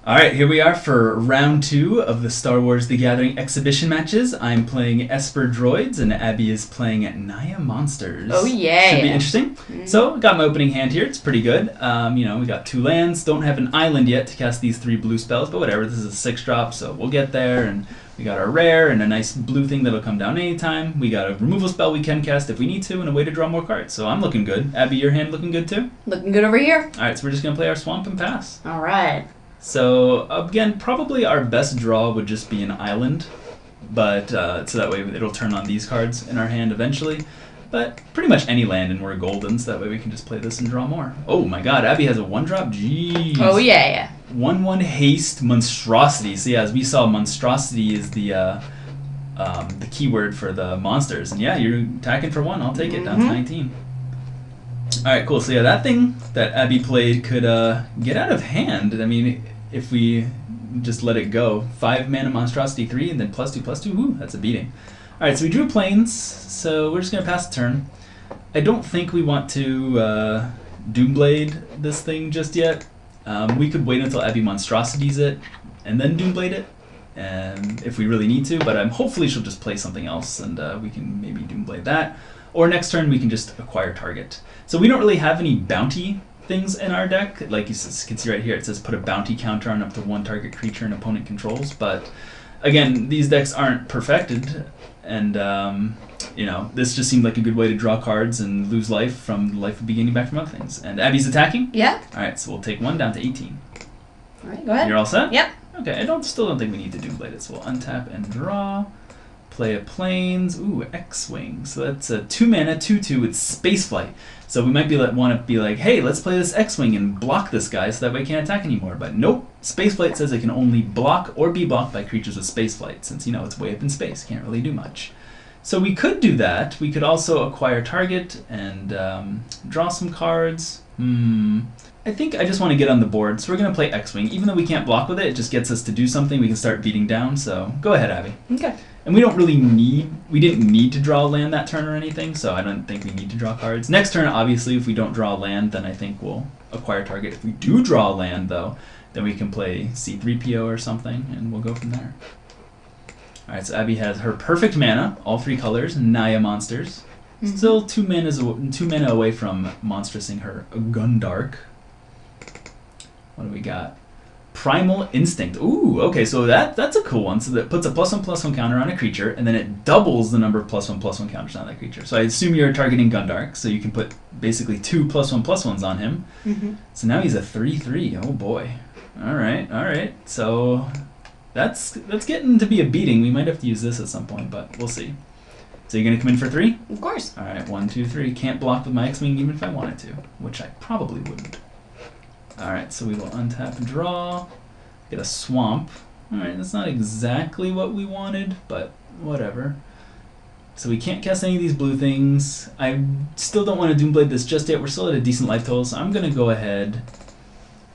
Alright, here we are for round 2 of the Star Wars The Gathering exhibition matches. I'm playing Esper Droids and Abbey is playing Naya Monsters. Oh yeah! Should be interesting. So, got my opening hand here. It's pretty good. We got 2 lands. Don't have an island yet to cast these 3 blue spells, but whatever. This is a 6-drop, so we'll get there. And we got our rare and a nice blue thing that'll come down anytime. We got a removal spell we can cast if we need to and a way to draw more cards. So I'm looking good. Abbey, your hand looking good too? Looking good over here. Alright, so we're just going to play our Swamp and pass. Alright. So, again, probably our best draw would just be an island, but so that way it'll turn on these cards in our hand eventually. But pretty much any land and we're golden, so that way we can just play this and draw more. Oh my god, Abbey has a 1-drop? Jeez. Oh yeah. 1/1 haste monstrosity. So yeah, as we saw, monstrosity is the keyword for the monsters. And yeah, you're attacking for 1. I'll take it down to 19. Alright, cool. So yeah, that thing that Abbey played could get out of hand. I mean, if we just let it go. 5 mana monstrosity 3 and then +2/+2. Woo, that's a beating. Alright, so we drew planes, so we're just going to pass the turn. I don't think we want to Doomblade this thing just yet. We could wait until Abbey monstrosities it and then Doomblade it, and if we really need to, but hopefully she'll just play something else and we can maybe Doomblade that. Or next turn we can just acquire target. So we don't really have any bounty things in our deck. Like you can see right here, it says put a bounty counter on up to 1 target creature an opponent controls. But again, these decks aren't perfected, and this just seemed like a good way to draw cards and lose life from the life of beginning back from other things. And Abbey's attacking? Yeah. All right, so we'll take 1 down to 18. All right, go ahead. You're all set? Yep. Okay, I still don't think we need to Doomblade it, so we'll untap and draw. Play a planes. Ooh, X-Wing. So that's a 2 mana, 2/2 with Spaceflight. So we might want to be like, hey, let's play this X-Wing and block this guy so that way it can't attack anymore. But nope, Spaceflight says it can only block or be blocked by creatures with Spaceflight, since, it's way up in space. Can't really do much. So we could do that. We could also acquire target and draw some cards. I think I just want to get on the board, so we're going to play X-Wing. Even though we can't block with it, it just gets us to do something. We can start beating down, so go ahead, Abbey. Okay. And we didn't need to draw a land that turn or anything, so I don't think we need to draw cards. Next turn, obviously, if we don't draw a land, then I think we'll acquire target. If we do draw a land, though, then we can play C-3PO or something, and we'll go from there. Alright, so Abbey has her perfect mana, all 3 colors, Naya Monsters. Still 2 mana away from monstrosing her Gundark. What do we got? Primal Instinct. Ooh, okay, so that's a cool one. So that puts a +1/+1 counter on a creature, and then it doubles the number of +1/+1 counters on that creature. So I assume you're targeting Gundark, so you can put basically 2 +1/+1s on him. So now he's a 3/3. Oh boy. All right. So that's getting to be a beating. We might have to use this at some point, but we'll see. So you're gonna come in for 3? Of course. All right, 1, 2, 3. Can't block with my X-Wing even if I wanted to, which I probably wouldn't. Alright, so we will untap and draw, get a swamp. Alright, that's not exactly what we wanted, but whatever. So we can't cast any of these blue things. I still don't want to Doomblade this just yet. We're still at a decent life total, so I'm going to go ahead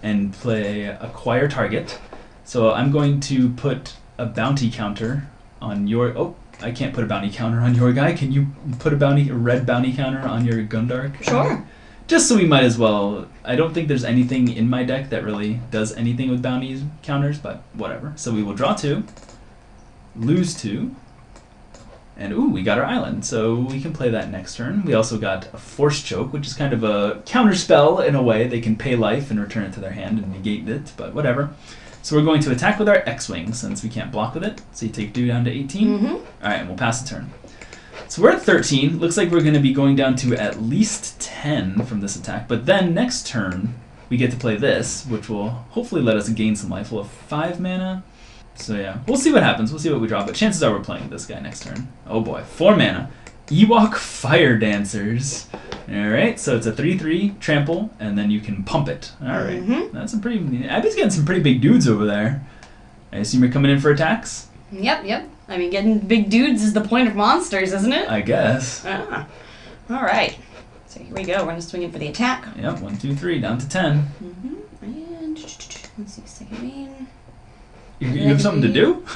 and play Acquire Target. So I'm going to put a bounty counter on your... Oh, I can't put a bounty counter on your guy. Can you put a red bounty counter on your Gundark? Sure. Just so we might as well. I don't think there's anything in my deck that really does anything with bounty counters, but whatever. So we will draw 2, lose 2, and ooh, we got our island. So we can play that next turn. We also got a Force Choke, which is kind of a counter spell in a way. They can pay life and return it to their hand and negate it, but whatever. So we're going to attack with our X-Wing since we can't block with it. So you take 2 down to 18. All right, and we'll pass the turn. So we're at 13. Looks like we're going to be going down to at least 10 from this attack. But then next turn, we get to play this, which will hopefully let us gain some life. We'll have 5 mana. So yeah, we'll see what happens. We'll see what we draw. But chances are we're playing this guy next turn. Oh boy, 4 mana. Ewok Fire Dancers. Alright, so it's a 3/3 trample, and then you can pump it. Alright, that's a pretty... Abbey's getting some pretty big dudes over there. I assume you're coming in for attacks? Yep. I mean, getting big dudes is the point of monsters, isn't it? I guess. Ah. All right. So here we go. We're going to swing in for the attack. Yep, 1, 2, 3, down to 10. And let's see, second main. You have something to do?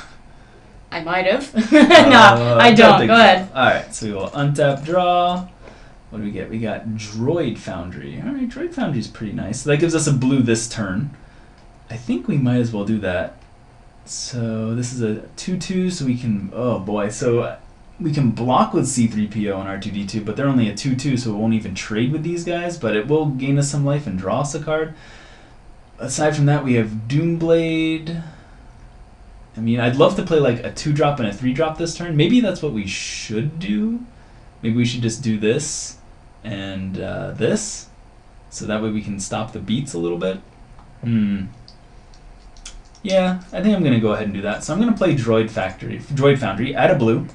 I might have. No, I don't. Go ahead. Alright, so we will untap, draw. What do we get? We got Droid Foundry. Alright, Droid Foundry is pretty nice. So that gives us a blue this turn. I think we might as well do that. So this is a 2/2, so we can, oh boy, so we can block with C-3PO and R2-D2, but they're only a 2/2, so it won't even trade with these guys, but it will gain us some life and draw us a card. Aside from that, we have Doomblade. I mean, I'd love to play like a 2-drop and a 3-drop this turn. Maybe that's what we should do. Maybe we should just do this and this, so that way we can stop the beats a little bit. Yeah, I think I'm going to go ahead and do that. So I'm going to play Droid Foundry, add a blue,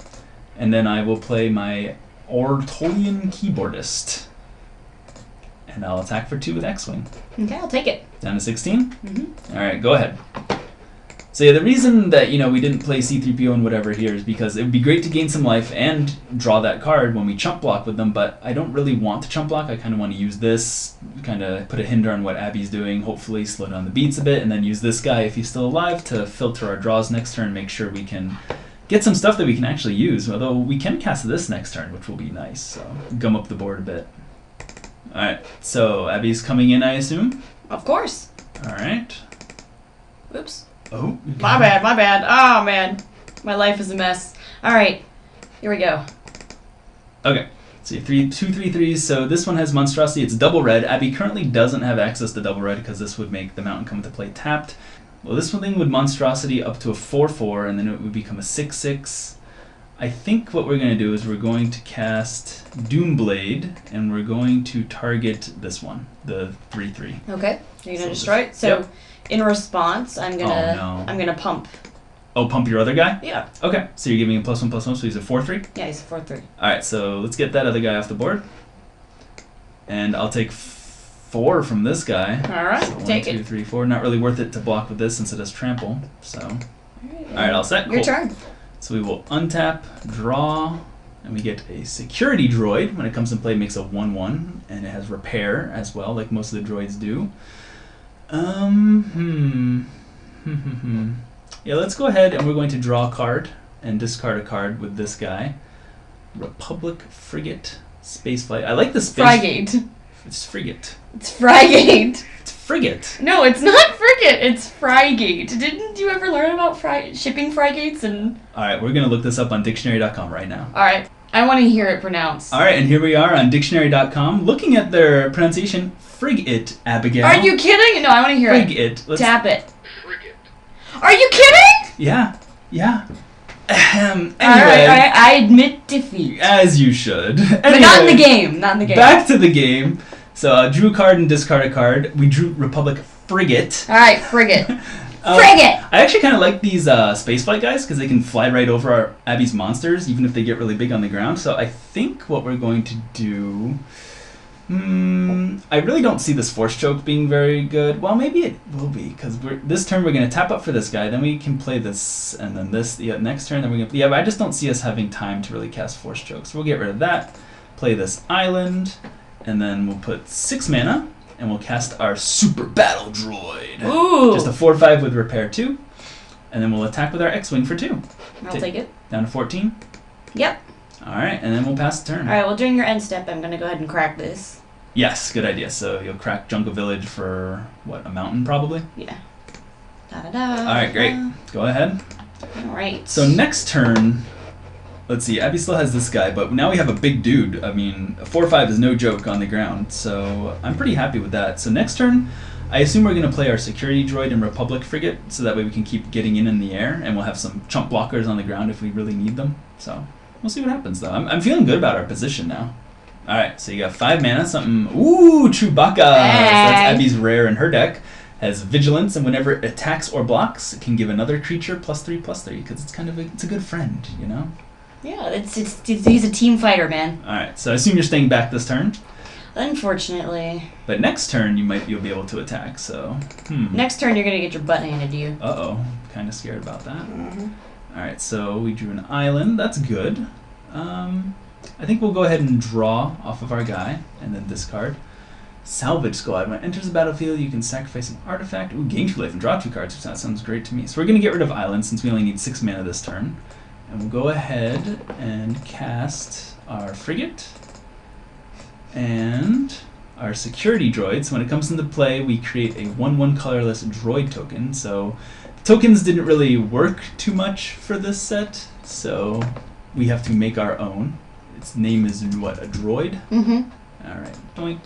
and then I will play my Ortolian Keyboardist. And I'll attack for 2 with X-Wing. Okay, I'll take it. Down to 16? All right, go ahead. So yeah, the reason that, you know, we didn't play C-3PO and whatever here is because it would be great to gain some life and draw that card when we chump block with them, but I don't really want to chump block. I kind of want to use this, kind of put a hinder on what Abbey's doing, hopefully slow down the beats a bit, and then use this guy, if he's still alive, to filter our draws next turn, make sure we can get some stuff that we can actually use, although we can cast this next turn, which will be nice, so gum up the board a bit. Alright, so Abbey's coming in, I assume? Of course. Alright. Oops. Oh. My bad, my bad. Oh, man. My life is a mess. Alright, here we go. Okay, so 2/3/3s, so this one has Monstrosity, it's double red. Abbey currently doesn't have access to double red because this would make the mountain come into play tapped. Well, this one thing would Monstrosity up to a 4/4, and then it would become a 6/6. I think what we're going to do is we're going to cast Doomblade, and we're going to target this one, the 3/3. Okay, you're gonna destroy it. So, yep. In response, I'm gonna Oh, no. I'm gonna pump. Oh, pump your other guy? Yeah. Okay, so you're giving him +1/+1, so he's a 4/3. Yeah, he's a 4/3. All right, so let's get that other guy off the board, and I'll take 4 from this guy. All right, So take 1, 2, it. 3, 4. Not really worth it to block with this since it has trample. So, all right, all set. Your Cool. turn. So we will untap, draw, and we get a security droid. When it comes in play, it makes a 1/1, and it has repair as well, like most of the droids do. Yeah, let's go ahead and we're going to draw a card and discard a card with this guy. Republic Frigate Spaceflight. I like the space. Frigate. It's frigate. It's Frigate. It's frigate. No, it's not frigate. It's Frigate. Didn't you ever learn about shipping frigates and? All right, we're gonna look this up on dictionary.com right now. All right, I want to hear it pronounced. All right, and here we are on dictionary.com, looking at their pronunciation. Frigate, Abigail. Are you kidding? No, I want to hear it. Frigate. Let's Tap it. Frigate. Are you kidding? Yeah. Anyway, All right, I admit defeat. as you should. But not in the game. Not in the game. Back to the game. So drew a card and discard a card. We drew Republic Frigate. All right, frigate. Frigate. I actually kind of like these spaceflight guys because they can fly right over our Abbey's monsters, even if they get really big on the ground. So I think what we're going to do. I really don't see this Force Choke being very good. Well, maybe it will be, because this turn we're going to tap up for this guy, then we can play this, and then this, next turn, then we're going to... Yeah, but I just don't see us having time to really cast Force Choke. So we'll get rid of that, play this island, and then we'll put 6 mana, and we'll cast our Super Battle Droid. Ooh! Just a 4/5 with Repair 2, and then we'll attack with our X-Wing for 2. I'll take it. Down to 14. Yep. Alright, and then we'll pass the turn. Alright, well, during your end step, I'm going to go ahead and crack this. Yes, good idea. So you'll crack Jungle Village for, what, a mountain probably? Yeah. Da-da-da. Alright, great. Go ahead. Alright. So next turn, let's see, Abbey still has this guy, but now we have a big dude. I mean, a 4/5 is no joke on the ground, so I'm pretty happy with that. So next turn, I assume we're going to play our Security Droid and Republic Frigate, so that way we can keep getting in the air, and we'll have some chump blockers on the ground if we really need them. So we'll see what happens, though. I'm feeling good about our position now. Alright, so you got 5 mana, something... Ooh, Chewbacca! Hey. So that's Abbey's rare in her deck. Has Vigilance, and whenever it attacks or blocks, it can give another creature +3/+3, because it's kind of it's a good friend, you know? Yeah, he's a team fighter, man. Alright, so I assume you're staying back this turn? Unfortunately. But next turn, you'll be able to attack, so... Next turn, you're going to get your butt handed to you. Uh-oh, kind of scared about that. Alright, so we drew an island, that's good. I think we'll go ahead and draw off of our guy, and then discard. Salvage Squad. When it enters the battlefield, you can sacrifice an artifact. Ooh, gain 2 life and draw 2 cards, which that sounds great to me. So we're going to get rid of Island, since we only need 6 mana this turn. And we'll go ahead and cast our Frigate. And our security droids. When it comes into play, we create a 1/1 colorless droid token. So tokens didn't really work too much for this set, so we have to make our own. Its name is what, a droid? Mm-hmm. All right, doink.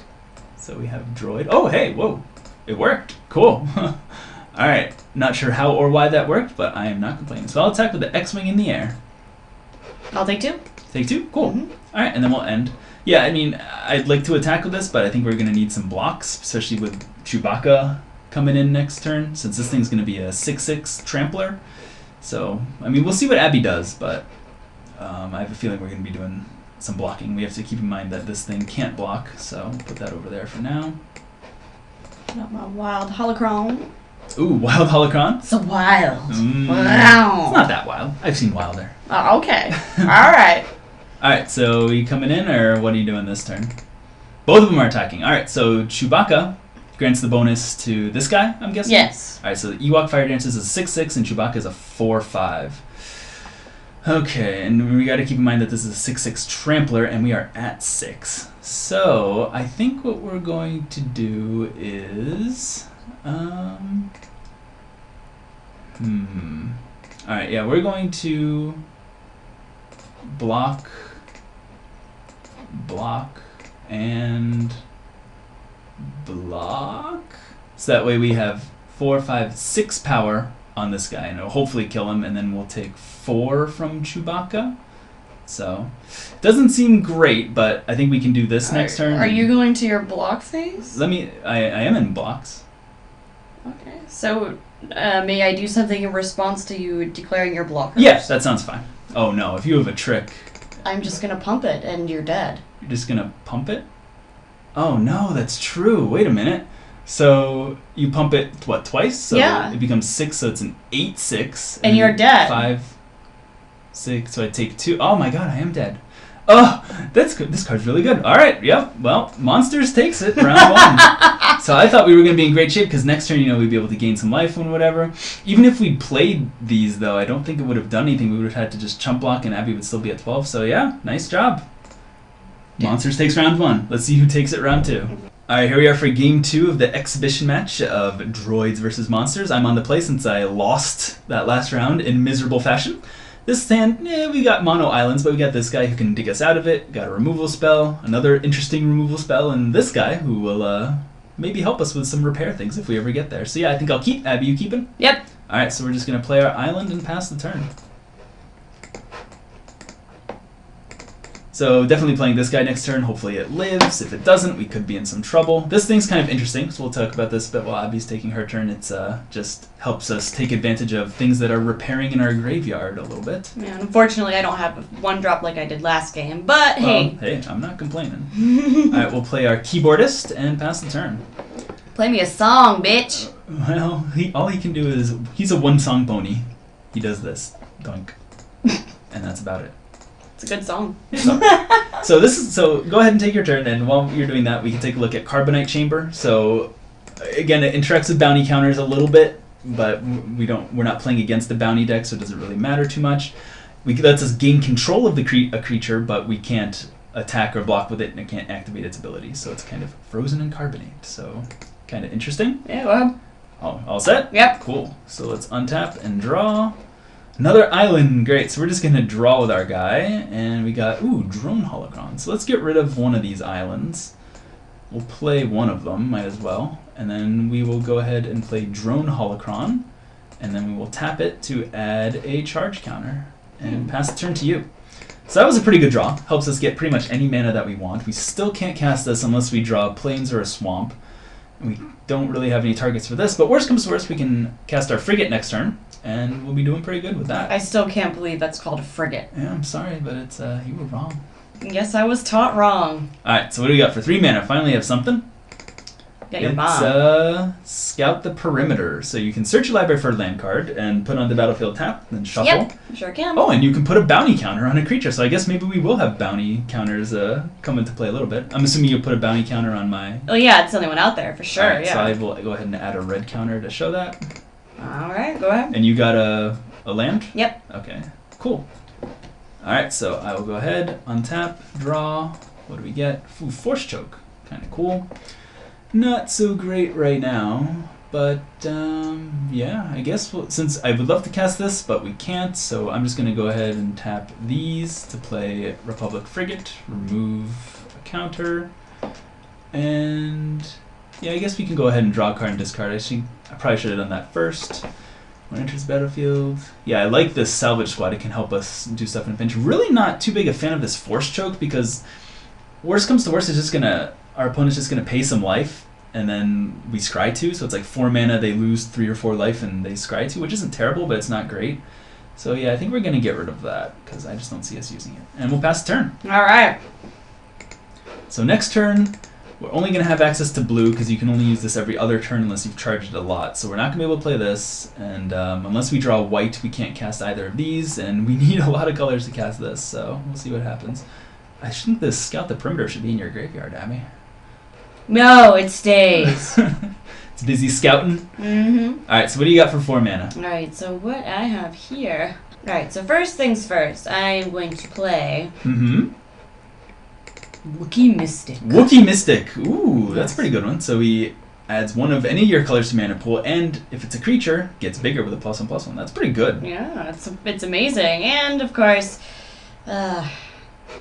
So we have droid. Oh, hey, whoa, it worked. Cool. All right, not sure how or why that worked, but I am not complaining. So I'll attack with the X-Wing in the air. I'll take 2. Take 2? Cool. Mm-hmm. All right, and then we'll end. Yeah, I mean, I'd like to attack with this, but I think we're going to need some blocks, especially with Chewbacca coming in next turn, since this thing's going to be a 6/6 trampler. So, I mean, we'll see what Abbey does, but I have a feeling we're going to be doing some blocking. We have to keep in mind that this thing can't block, so put that over there for now. Not my wild holocron. Ooh, wild holocron? So wild. Wow. It's not that wild. I've seen wilder. Okay. All right. All right, so are you coming in, or what are you doing this turn? Both of them are attacking. All right, so Chewbacca grants the bonus to this guy, I'm guessing? Yes. All right, so the Ewok Fire Dances is a 6/6, and Chewbacca is a 4/5. Okay, and we got to keep in mind that this is a 6/6 trampler, and we are at 6. So I think what we're going to do is, all right, yeah, we're going to block, and block. So that way we have 4, 5, 6 power on this guy, and it'll hopefully kill him, and then we'll take 4 from Chewbacca. So, doesn't seem great, but I think we can do this next turn. Are you going to your block phase? I am in blocks. Okay. So, may I do something in response to you declaring your blockers? Yes, that sounds fine. Oh no, if you have a trick. I'm just gonna pump it, and you're dead. You're just gonna pump it? Oh no, that's true. Wait a minute. So you pump it, what, twice? So yeah. It becomes 6, so it's an 8/6. And you're dead. 5, 6, so I take 2. Oh my god, I am dead. Oh, that's good. This card's really good. All right, yep. Well, Monsters takes it, round 1. So I thought we were going to be in great shape, because next turn, we'd be able to gain some life and whatever. Even if we played these, though, I don't think it would have done anything. We would have had to just chump block, and Abbey would still be at 12. So yeah, nice job. Monsters takes round 1. Let's see who takes it round 2. All right, here we are for game 2 of the exhibition match of Droids versus Monsters. I'm on the play since I lost that last round in miserable fashion. This stand, we got mono islands, but we got this guy who can dig us out of it. Got a removal spell, another interesting removal spell, and this guy who will maybe help us with some repair things if we ever get there. So yeah, I think I'll keep. Abby, you keeping? Yep. All right, so we're just going to play our island and pass the turn. So definitely playing this guy next turn. Hopefully it lives. If it doesn't, we could be in some trouble. This thing's kind of interesting, so we'll talk about this a bit while Abby's taking her turn. It's just helps us take advantage of things that are repairing in our graveyard a little bit. Yeah, unfortunately, I don't have one drop like I did last game, but hey. Hey, I'm not complaining. All right, we'll play our keyboardist and pass the turn. Play me a song, bitch. Well, all he can do is, he's a one-song pony. He does this, doink, and that's about it. It's a good song. So go ahead and take your turn, and while you're doing that, we can take a look at Carbonite Chamber. So again, it interacts with bounty counters a little bit, but we're not playing against the bounty deck, so it doesn't really matter too much. It lets us gain control of a creature, but we can't attack or block with it, and it can't activate its ability. So it's kind of frozen in carbonate. So kind of interesting. Yeah, well. All set? Yep. Cool. So let's untap and draw. Another island, great. So we're just going to draw with our guy, and we got, drone holocron. So let's get rid of one of these islands. We'll play one of them, might as well. And then we will go ahead and play drone holocron, and then we will tap it to add a charge counter, and pass the turn to you. So that was a pretty good draw. Helps us get pretty much any mana that we want. We still can't cast this unless we draw plains or a swamp. We don't really have any targets for this, but worst comes to worst, we can cast our frigate next turn, and we'll be doing pretty good with that. I still can't believe that's called a frigate. Yeah, I'm sorry, but it's you were wrong. Yes, I was taught wrong. Alright, so what do we got for 3 mana? Finally have something. Get your bomb. Scout the Perimeter. So you can search your library for a land card and put on the battlefield tap, then shuffle. Yep, sure can. Oh, and you can put a bounty counter on a creature. So I guess maybe we will have bounty counters come into play a little bit. I'm assuming you'll put a bounty counter on my... Oh yeah, it's the only one out there, for sure, Alright, yeah. so I will go ahead and add a red counter to show that. Alright, go ahead. And you got a land? Yep. Okay, cool. Alright, so I will go ahead, untap, draw. What do we get? Force Choke. Kind of cool. Not so great right now, but yeah, I guess since I would love to cast this, but we can't, so I'm just going to go ahead and tap these to play Republic Frigate, remove a counter, and yeah, I guess we can go ahead and draw a card and discard. I probably should have done that first. When it enters the battlefield. Yeah, I like this salvage squad. It can help us do stuff in a pinch. Really not too big a fan of this force choke because worst comes to worst, our opponent's just gonna pay some life and then we scry 2, so it's like 4 mana, they lose 3 or 4 life and they scry 2, which isn't terrible, but it's not great. So yeah, I think we're gonna get rid of that because I just don't see us using it. And we'll pass the turn. Alright. So next turn, we're only going to have access to blue because you can only use this every other turn unless you've charged it a lot. So we're not going to be able to play this, and unless we draw white, we can't cast either of these, and we need a lot of colors to cast this, so we'll see what happens. I think this Scout the Perimeter should be in your graveyard, Abby. No, it stays. It's busy scouting? Mm-hmm. Alright, so what do you got for 4 mana? Alright, so what I have here... Alright, so first things first, I'm going to play... Wookiee Mystic. Wookiee Mystic. Ooh, that's a pretty good one. So he adds 1 of any of your colors to mana pool, and if it's a creature, gets bigger with a +1/+1. That's pretty good. Yeah, it's amazing. And, of course,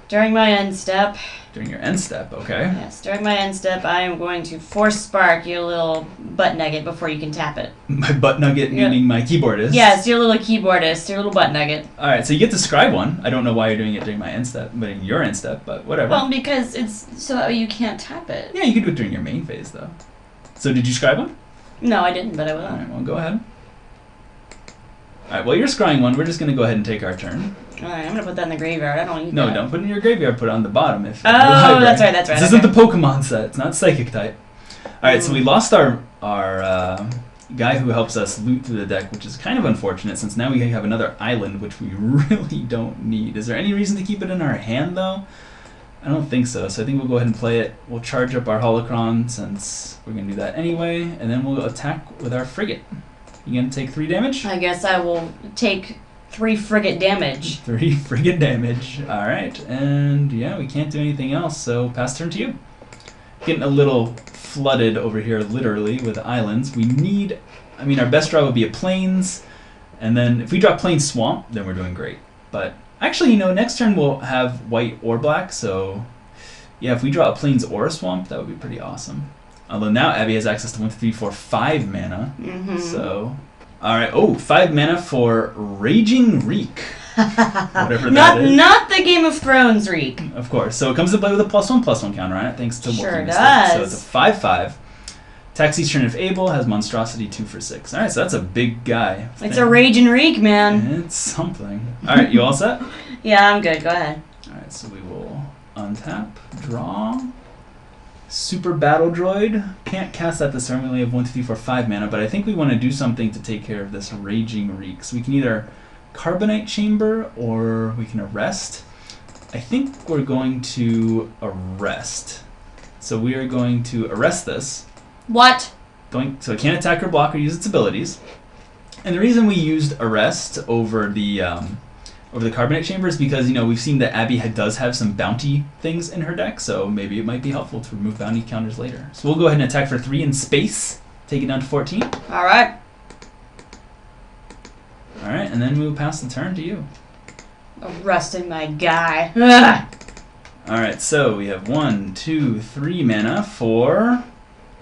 during my end step... During your end step, okay. Yes, during my end step, I am going to force spark your little butt nugget before you can tap it. My butt nugget, meaning my keyboardist? Yes, your little keyboardist, your little butt nugget. Alright, so you get to scribe 1. I don't know why you're doing it during my end step, but in your end step, but whatever. Well, because it's so you can't tap it. Yeah, you can do it during your main phase, though. So did you scribe 1? No, I didn't, but I will. Alright, well, go ahead. Alright, while you're scrying 1, we're just going to go ahead and take our turn. Alright, I'm going to put that in the graveyard. I don't need that. No, don't put it in your graveyard. Put it on the bottom. Oh, that's right. This isn't the Pokemon set. It's not Psychic type. Alright, so we lost our guy who helps us loot through the deck, which is kind of unfortunate since now we have another island, which we really don't need. Is there any reason to keep it in our hand, though? I don't think so. So I think we'll go ahead and play it. We'll charge up our Holocron since we're going to do that anyway, and then we'll attack with our Frigate. You going to take 3 damage? I guess I will take 3 frigate damage. 3 frigate damage. Alright, and yeah, we can't do anything else, so pass turn to you. Getting a little flooded over here, literally, with islands. We need, I mean, our best draw would be a Plains, and then if we draw Plains Swamp, then we're doing great. But actually, you know, next turn we'll have white or black, so yeah, if we draw a Plains or a Swamp, that would be pretty awesome. Although now Abby has access to 1, 2, 3, 4, 5 mana, so... Alright, 5 mana for Raging Reek. Whatever that is. Not the Game of Thrones Reek. Of course. So it comes to play with a +1/+1 counter on it, thanks to Sure Wookiee does. Mystic. So it's a 5/5. Attacks each turn if able, has Monstrosity 2 for 6. Alright, so that's a big guy. It's a Raging Reek, man. It's something. Alright, you all set? Yeah, I'm good. Go ahead. Alright, so we will untap, draw. Super Battle Droid. Can't cast that this turn. We only have 1, 2, 3, 4, 5 mana, but I think we want to do something to take care of this Raging Reek. So we can either Carbonite Chamber or we can Arrest. I think we're going to Arrest. So we are going to Arrest this. What? So it can't attack or block or use its abilities. And the reason we used Arrest over the Carbonite Chamber is because, you know, we've seen that Abbey does have some bounty things in her deck, so maybe it might be helpful to remove bounty counters later. So we'll go ahead and attack for 3 in space, take it down to 14. Alright. Alright, and then we'll pass the turn to you. Arresting my guy. Ugh. Alright, so we have 1, 2, 3 mana for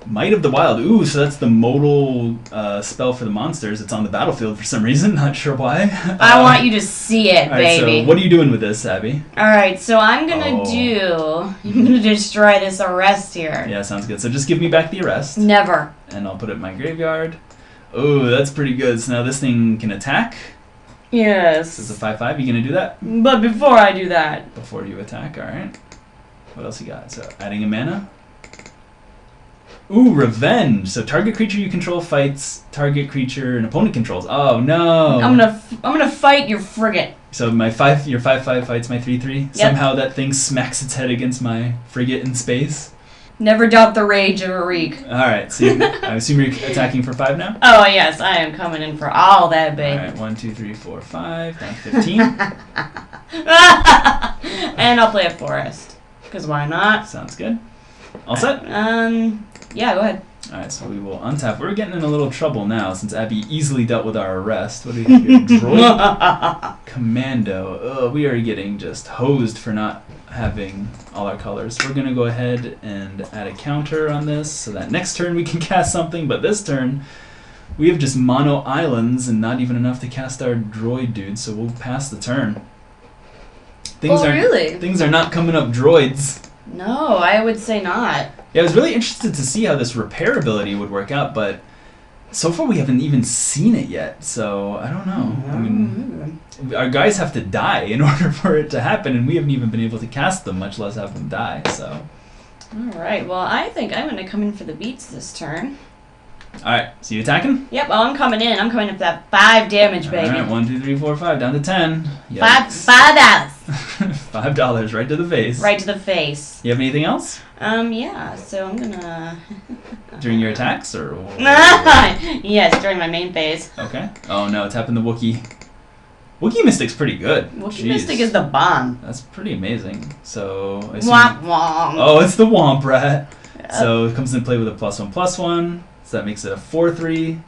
Might of the Wild. Ooh, so that's the modal spell for the monsters. It's on the battlefield for some reason, not sure why. I want you to see it, baby. So what are you doing with this, Abby? Alright, so I'm gonna destroy this Arrest here. Yeah, sounds good. So just give me back the Arrest. Never. And I'll put it in my graveyard. Oh, that's pretty good. So now this thing can attack. Yes. This is a 5/5. You gonna do that? But before I do that. Before you attack, alright. What else you got? So adding a mana. Ooh, Revenge. So target creature you control fights target creature an opponent controls. Oh no. I'm gonna fight your frigate. So your 5/5 fights my 3/3. Yep. Somehow that thing smacks its head against my frigate in space. Never doubt the rage of a Reek. Alright, so I assume you're attacking for 5 now? Oh yes, I am coming in for all that, babe. Alright, 1, 2, 3, 4, 5, down to 15. And I'll play a Forest. Because why not? Sounds good. All set? Yeah, go ahead. Alright, so we will untap. We're getting in a little trouble now since Abbey easily dealt with our arrest. What do we hear? Droid Commando. Oh, we are getting just hosed for not having all our colors. We're going to go ahead and add a counter on this so that next turn we can cast something, but this turn we have just mono islands and not even enough to cast our droid dude, so we'll pass the turn. Really? Things are not coming up droids. No, I would say not. Yeah, I was really interested to see how this repair ability would work out, but so far we haven't even seen it yet, so I don't know. I mean, our guys have to die in order for it to happen, and we haven't even been able to cast them, much less have them die, so. Alright, well, I think I'm going to come in for the beats this turn. Alright, so you attacking? Yep, well, I'm coming in. I'm coming in for that 5 damage, baby. Alright, 1, 2, 3, 4, 5, down to 10. $5. $5 right to the face. Right to the face. You have anything else? Yeah, so I'm gonna... During your attacks, or? Yes, during my main phase. Okay. Oh no, tapping the Wookiee. Wookiee Mystic's pretty good. Wookiee Mystic is the bomb. That's pretty amazing. So... Womp womp. Oh, it's the Womp Rat. So it comes into play with a +1/+1. So that makes it a 4/3.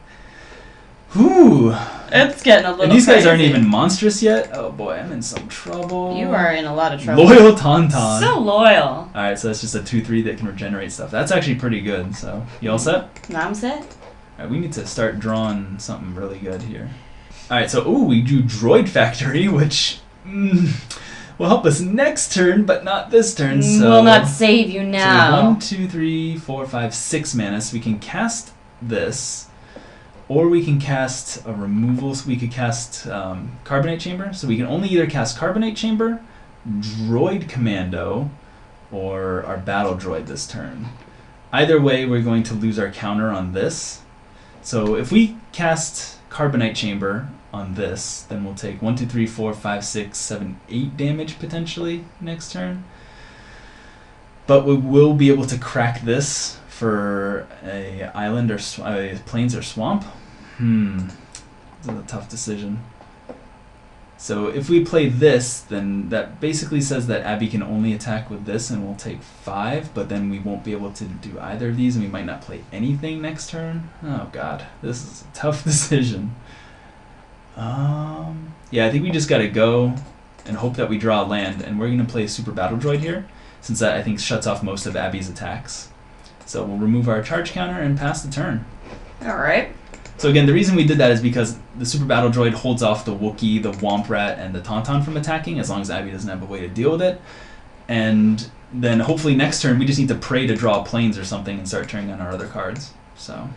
Whew. It's getting a little And these guys crazy. aren't even monstrous yet. Oh boy, I'm in some trouble. You are in a lot of trouble. Loyal Tauntaun. So loyal. Alright, so that's just a 2/3 that can regenerate stuff. That's actually pretty good. So, you all set? Now I'm set. Alright, we need to start drawing something really good here. Alright, so, we do Droid Factory, which will help us next turn, but not this turn. So Will not save you now. So 1, 2, 3, 4, 5, 6 mana. So we can cast this, or we can cast a removal. So we could cast Carbonate Chamber. So we can only either cast Carbonate Chamber, Droid Commando, or our Battle Droid this turn. Either way, we're going to lose our counter on this. So if we cast Carbonite Chamber on this, then we'll take 1, 2, 3, 4, 5, 6, 7, 8 damage potentially next turn. But we will be able to crack this for a island or plains or swamp. This is a tough decision. So if we play this, then that basically says that Abbey can only attack with this and we'll take 5, but then we won't be able to do either of these and we might not play anything next turn. Oh god, this is a tough decision. Yeah, I think we just gotta go and hope that we draw a land, and we're gonna play Super Battle Droid here, since that I think shuts off most of Abbey's attacks. So we'll remove our charge counter and pass the turn. Alright. So again, the reason we did that is because the Super Battle Droid holds off the Wookiee, the Womp Rat, and the Tauntaun from attacking, as long as Abbey doesn't have a way to deal with it. And then hopefully next turn we just need to pray to draw planes or something and start turning on our other cards. So,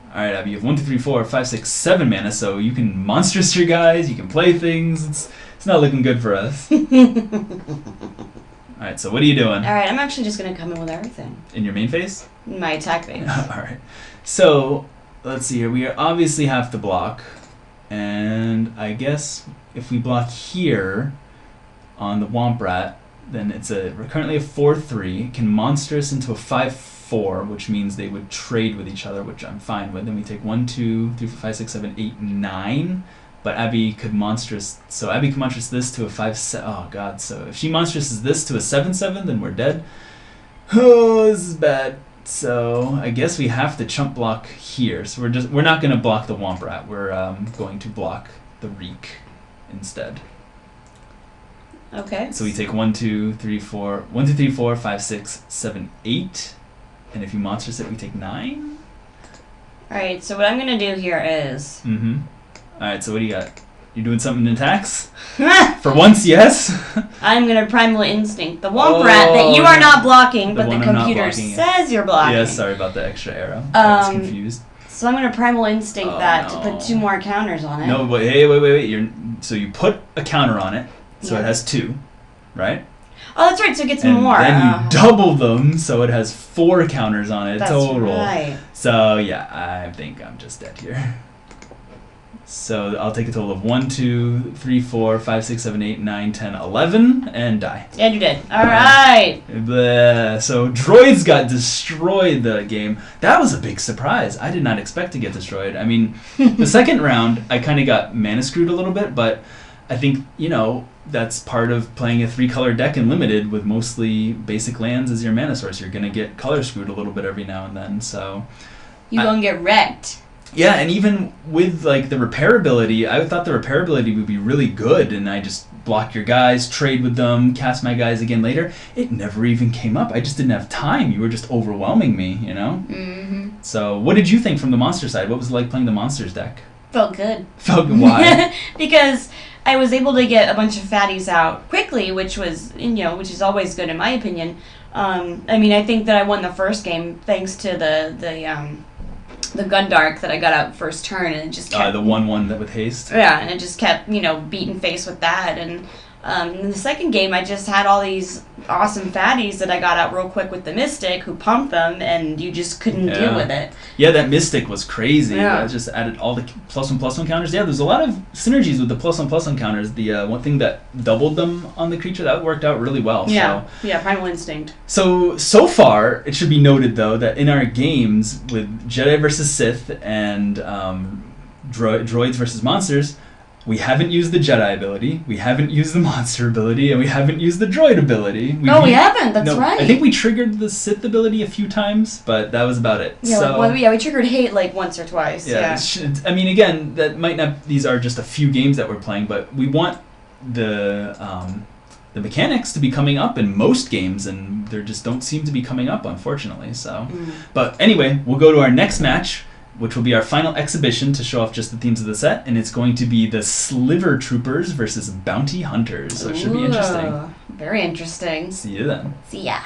alright Abbey, you have 1, 2, 3, 4, 5, 6, 7 mana, so you can monstrous your guys, you can play things, it's not looking good for us. Alright, so what are you doing? Alright, I'm actually just going to come in with everything. In your main phase? My attack phase. Alright, so let's see here, we obviously have to block, and I guess if we block here on the Womp Rat, then we're currently a 4/3, can monstrous into a 5/4, which means they would trade with each other, which I'm fine with. Then we take 1, 2, 3, 4, 5, 6, 7, 8, 9. But Abbey could monstrous, so Abbey could monstrous this to a 5/7. Oh god! So if she monstrous this to a 7/7, then we're dead. Oh, this is bad. So I guess we have to chump block here. So we're not going to block the Womp Rat. We're going to block the Reek instead. Okay. So we take 1, 2, 3, 4, 1, 2, 3, 4, 5, 6, 7, 8, and if you monstrous it, we take 9. All right. So what I'm gonna do here is. All right. So what do you got? You doing something in attacks? For once, yes. I'm gonna primal instinct the Womp Rat that you are not blocking, but the computer says you're blocking. Yeah, sorry about the extra arrow. I was confused. So I'm gonna primal instinct that to put 2 more counters on it. No, wait. So you put a counter on it, so it has 2, right? Oh, that's right. So it gets and more. Then you double them, so it has 4 counters on it total. Right. So yeah, I think I'm just dead here. So I'll take a total of 1, 2, 3, 4, 5, 6, 7, 8, 9, 10, 11, and die. And you did. All right. So Droids got destroyed that game. That was a big surprise. I did not expect to get destroyed. I mean, the second round, I kind of got mana screwed a little bit, but I think, that's part of playing a 3-color deck in Limited with mostly basic lands as your mana source. You're going to get color screwed a little bit every now and then, so... You're going to get wrecked. Yeah, and even with, like, the repairability, I thought the repairability would be really good, and I just block your guys, trade with them, cast my guys again later. It never even came up. I just didn't have time. You were just overwhelming me, Mm-hmm. So, what did you think from the monster side? What was it like playing the monsters deck? Felt good. Felt good. Why? Because I was able to get a bunch of fatties out quickly, which was, which is always good in my opinion. I think that I won the first game thanks to the Gundark that I got out first turn, and it just kept... the 1/1 that with haste? Yeah, and it just kept, beating face with that. And in the second game, I just had all these awesome fatties that I got out real quick with the Mystic, who pumped them, and you just couldn't deal with it. Yeah, that Mystic was crazy. Yeah. I just added all the +1/+1 counters. Yeah, there's a lot of synergies with the +1/+1 counters. The one thing that doubled them on the creature, that worked out really well. Yeah, Primal Instinct. So far, it should be noted, though, that in our games with Jedi versus Sith and Droids versus Monsters, we haven't used the Jedi ability, we haven't used the Monster ability, and we haven't used the Droid ability. We haven't. That's right. I think we triggered the Sith ability a few times, but that was about it. Yeah, we triggered hate like once or twice. Yeah. Again, that might not. These are just a few games that we're playing, but we want the mechanics to be coming up in most games, and they just don't seem to be coming up, unfortunately. So, But anyway, we'll go to our next match, which will be our final exhibition to show off just the themes of the set, and it's going to be the Sliver Troopers versus Bounty Hunters, so it should be interesting. Very interesting. See you then. See ya.